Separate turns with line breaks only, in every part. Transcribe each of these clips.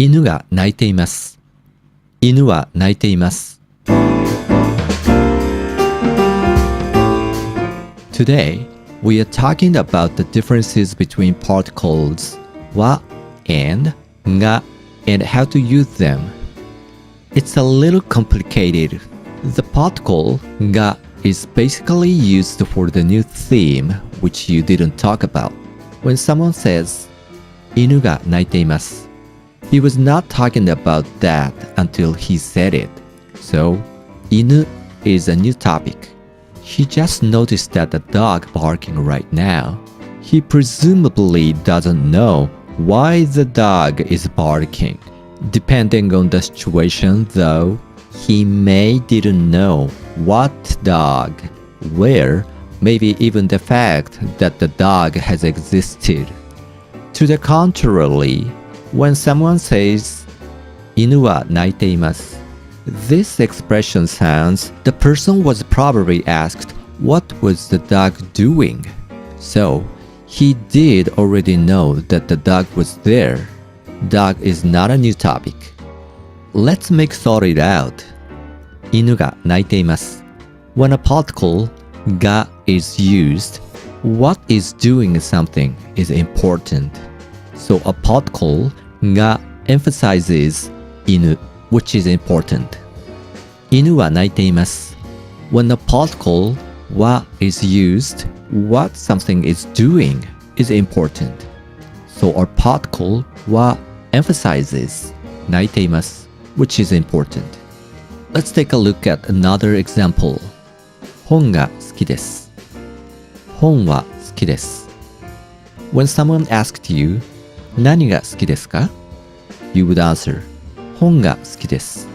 犬が鳴いています。犬は鳴いています。Today, we are talking about the differences between particles は and が and how to use them. It's a little complicated. The particle が is basically used for the new theme which you didn't talk about. When someone says 犬が鳴いています, he was not talking about that until he said it. So, 犬 is a new topic. He just noticed that the dog barking right now. He presumably doesn't know why the dog is barking. Depending on the situation though, he may didn't know what dog, where, maybe even the fact that the dog has existed. To the contrary, when someone says, 犬は鳴いています, this expression sounds the person was probably asked what was the dog doing. So, he did already know that the dog was there. Dog is not a new topic. Let's make sort it out. 犬が鳴いています. When a particle が is used, what is doing something is important. So a particle が emphasizes 犬 which is important. 犬は鳴いています. When a particle は is used, what something is doing is important. So a particle は emphasizes 鳴いています which is important. Let's take a look at another example. 本が好きです. 本は好きです. When someone asked you, 何が好きですか? You would answer, 本が好きです.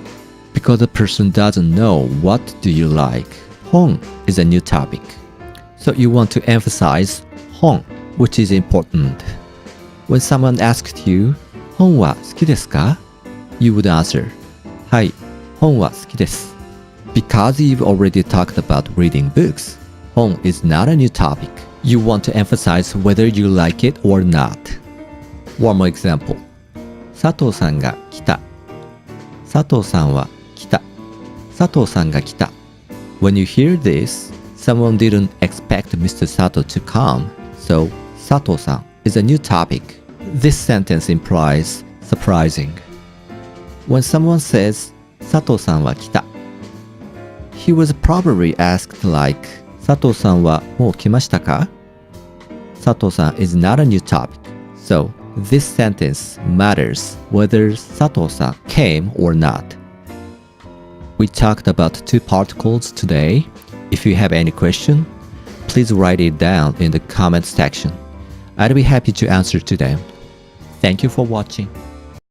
Because the person doesn't know what do you like. 本 is a new topic. So you want to emphasize 本 which is important. When someone asked you, 本は好きですか? You would answer, はい、本は好きです. Because you've already talked about reading books, 本 is not a new topic. You want to emphasize whether you like it or not. One more example. 佐藤さんが来た. 佐藤さんは来た. 佐藤さんが来た. When you hear this, someone didn't expect Mr. Sato to come, so 佐藤さん is a new topic. This sentence implies surprising. When someone says 佐藤さんは来た, he was probably asked like 佐藤さんはもう来ましたか? 佐藤さん is not a new topic. So, this sentence matters whether 佐藤さん came or not. We talked about two particles today. If you have any question, please write it down in the comment section. I'd be happy to answer to them. Thank you for watching.